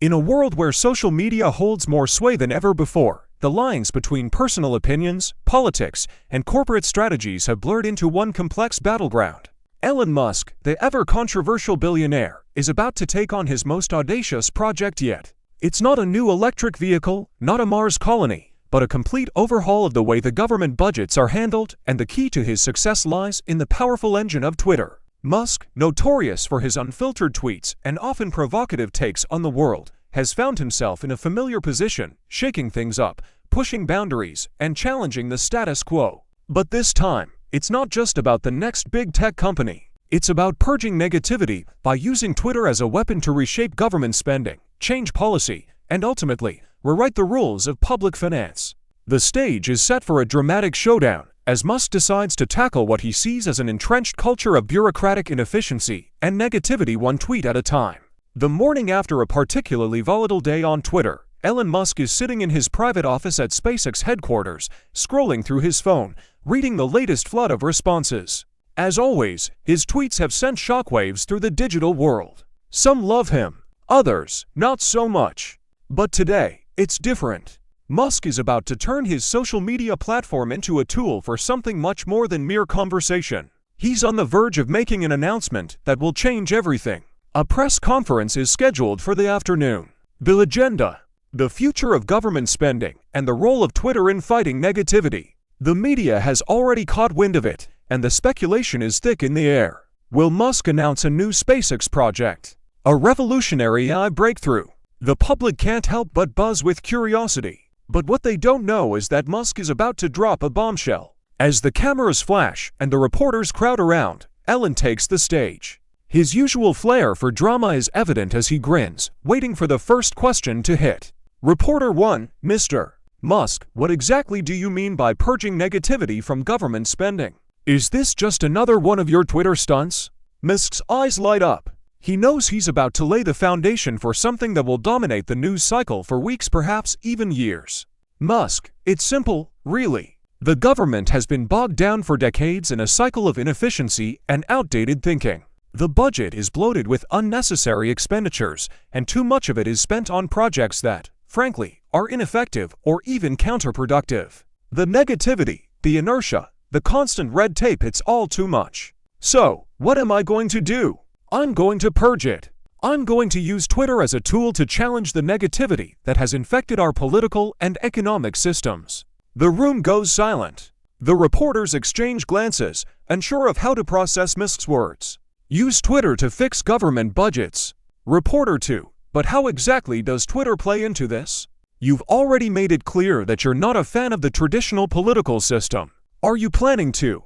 In a world where social media holds more sway than ever before, the lines between personal opinions, politics, and corporate strategies have blurred into one complex battleground. Elon Musk, the ever-controversial billionaire, is about to take on his most audacious project yet. It's not a new electric vehicle, not a Mars colony, but a complete overhaul of the way the government budgets are handled, and the key to his success lies in the powerful engine of Twitter. Musk, notorious for his unfiltered tweets and often provocative takes on the world, has found himself in a familiar position, shaking things up, pushing boundaries, and challenging the status quo. But this time, it's not just about the next big tech company. It's about purging negativity by using Twitter as a weapon to reshape government spending, change policy, and ultimately, rewrite the rules of public finance. The stage is set for a dramatic showdown, as Musk decides to tackle what he sees as an entrenched culture of bureaucratic inefficiency and negativity one tweet at a time. The morning after a particularly volatile day on Twitter, Elon Musk is sitting in his private office at SpaceX headquarters, scrolling through his phone, reading the latest flood of responses. As always, his tweets have sent shockwaves through the digital world. Some love him, others, not so much. But today, it's different. Musk is about to turn his social media platform into a tool for something much more than mere conversation. He's on the verge of making an announcement that will change everything. A press conference is scheduled for the afternoon. The agenda: the future of government spending and the role of Twitter in fighting negativity. The media has already caught wind of it, and the speculation is thick in the air. Will Musk announce a new SpaceX project? A revolutionary AI breakthrough? The public can't help but buzz with curiosity. But what they don't know is that Musk is about to drop a bombshell. As the cameras flash and the reporters crowd around, Elon takes the stage. His usual flair for drama is evident as he grins, waiting for the first question to hit. Reporter 1, Mr. Musk, what exactly do you mean by purging negativity from government spending? Is this just another one of your Twitter stunts? Musk's eyes light up. He knows he's about to lay the foundation for something that will dominate the news cycle for weeks, perhaps even years. Musk, it's simple, really. The government has been bogged down for decades in a cycle of inefficiency and outdated thinking. The budget is bloated with unnecessary expenditures, and too much of it is spent on projects that, frankly, are ineffective or even counterproductive. The negativity, the inertia, the constant red tape, it's all too much. So, what am I going to do? I'm going to purge it. I'm going to use Twitter as a tool to challenge the negativity that has infected our political and economic systems. The room goes silent. The reporters exchange glances, unsure of how to process Musk's words. Use Twitter to fix government budgets. Reporter 2, but how exactly does Twitter play into this? You've already made it clear that you're not a fan of the traditional political system. Are you planning to,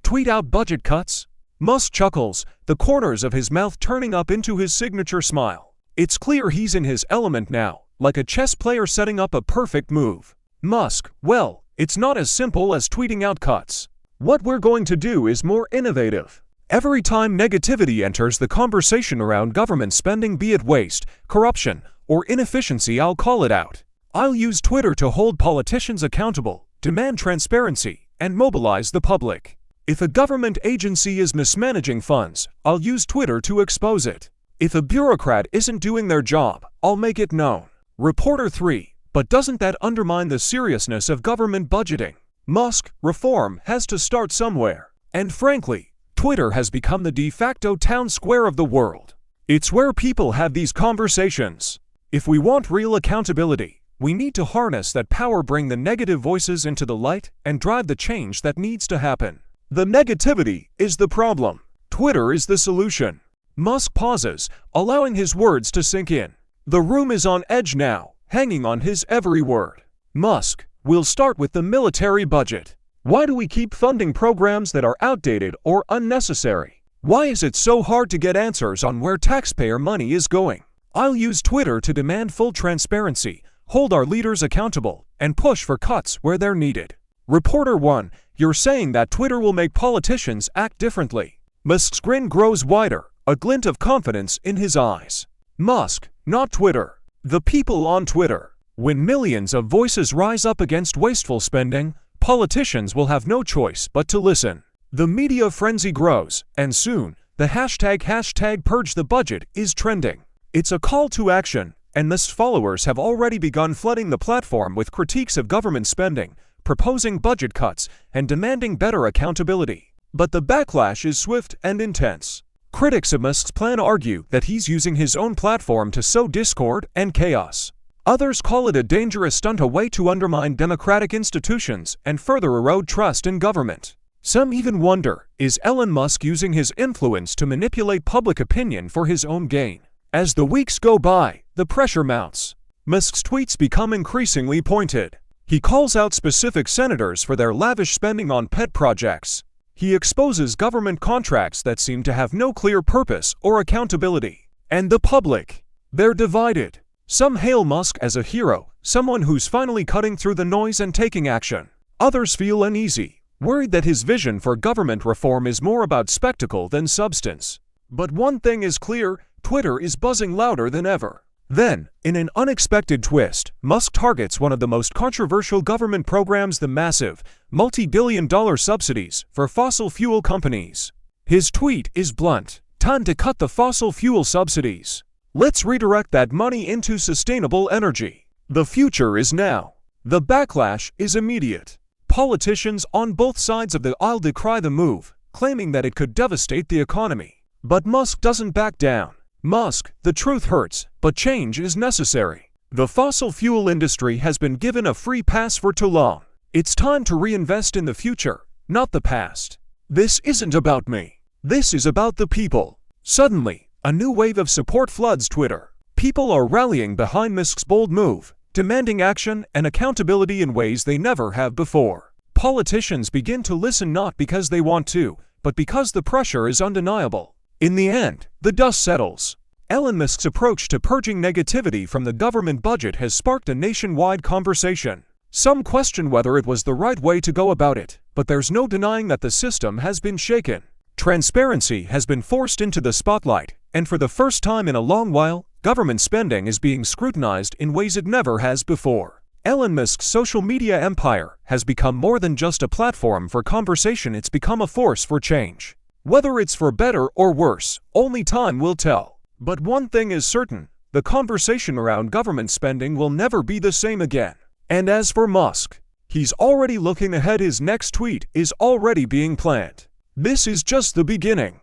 tweet out budget cuts? Musk chuckles, the corners of his mouth turning up into his signature smile. It's clear he's in his element now, like a chess player setting up a perfect move. Musk, well, it's not as simple as tweeting out cuts. What we're going to do is more innovative. Every time negativity enters the conversation around government spending, be it waste, corruption, or inefficiency, I'll call it out. I'll use Twitter to hold politicians accountable, demand transparency, and mobilize the public. If a government agency is mismanaging funds, I'll use Twitter to expose it. If a bureaucrat isn't doing their job, I'll make it known. Reporter 3, but doesn't that undermine the seriousness of government budgeting? Musk, reform has to start somewhere. And frankly, Twitter has become the de facto town square of the world. It's where people have these conversations. If we want real accountability, we need to harness that power, bring the negative voices into the light, and drive the change that needs to happen. The negativity is the problem. Twitter is the solution. Musk pauses, allowing his words to sink in. The room is on edge now, hanging on his every word. Musk, we'll start with the military budget. Why do we keep funding programs that are outdated or unnecessary? Why is it so hard to get answers on where taxpayer money is going? I'll use Twitter to demand full transparency, hold our leaders accountable, and push for cuts where they're needed. Reporter 1, you're saying that Twitter will make politicians act differently. Musk's grin grows wider, a glint of confidence in his eyes. Musk, not Twitter. The people on Twitter. When millions of voices rise up against wasteful spending, politicians will have no choice but to listen. The media frenzy grows, and soon, the hashtag #PurgeTheBudget is trending. It's a call to action, and Musk's followers have already begun flooding the platform with critiques of government spending, proposing budget cuts, and demanding better accountability. But the backlash is swift and intense. Critics of Musk's plan argue that he's using his own platform to sow discord and chaos. Others call it a dangerous stunt, a way to undermine democratic institutions and further erode trust in government. Some even wonder, is Elon Musk using his influence to manipulate public opinion for his own gain? As the weeks go by, the pressure mounts. Musk's tweets become increasingly pointed. He calls out specific senators for their lavish spending on pet projects. He exposes government contracts that seem to have no clear purpose or accountability. And the public, they're divided. Some hail Musk as a hero, someone who's finally cutting through the noise and taking action. Others feel uneasy, worried that his vision for government reform is more about spectacle than substance. But one thing is clear, Twitter is buzzing louder than ever. Then, in an unexpected twist, Musk targets one of the most controversial government programs, the massive, multi-billion-dollar subsidies for fossil fuel companies. His tweet is blunt: "Time to cut the fossil fuel subsidies. Let's redirect that money into sustainable energy. The future is now." The backlash is immediate. Politicians on both sides of the aisle decry the move, claiming that it could devastate the economy. But Musk doesn't back down. Musk, the truth hurts, but change is necessary. The fossil fuel industry has been given a free pass for too long. It's time to reinvest in the future, not the past. This isn't about me. This is about the people. Suddenly, a new wave of support floods Twitter. People are rallying behind Musk's bold move, demanding action and accountability in ways they never have before. Politicians begin to listen not because they want to, but because the pressure is undeniable. In the end, the dust settles. Elon Musk's approach to purging negativity from the government budget has sparked a nationwide conversation. Some question whether it was the right way to go about it, but there's no denying that the system has been shaken. Transparency has been forced into the spotlight, and for the first time in a long while, government spending is being scrutinized in ways it never has before. Elon Musk's social media empire has become more than just a platform for conversation, it's become a force for change. Whether it's for better or worse, only time will tell. But one thing is certain, the conversation around government spending will never be the same again. And as for Musk, he's already looking ahead. His next tweet is already being planned. This is just the beginning.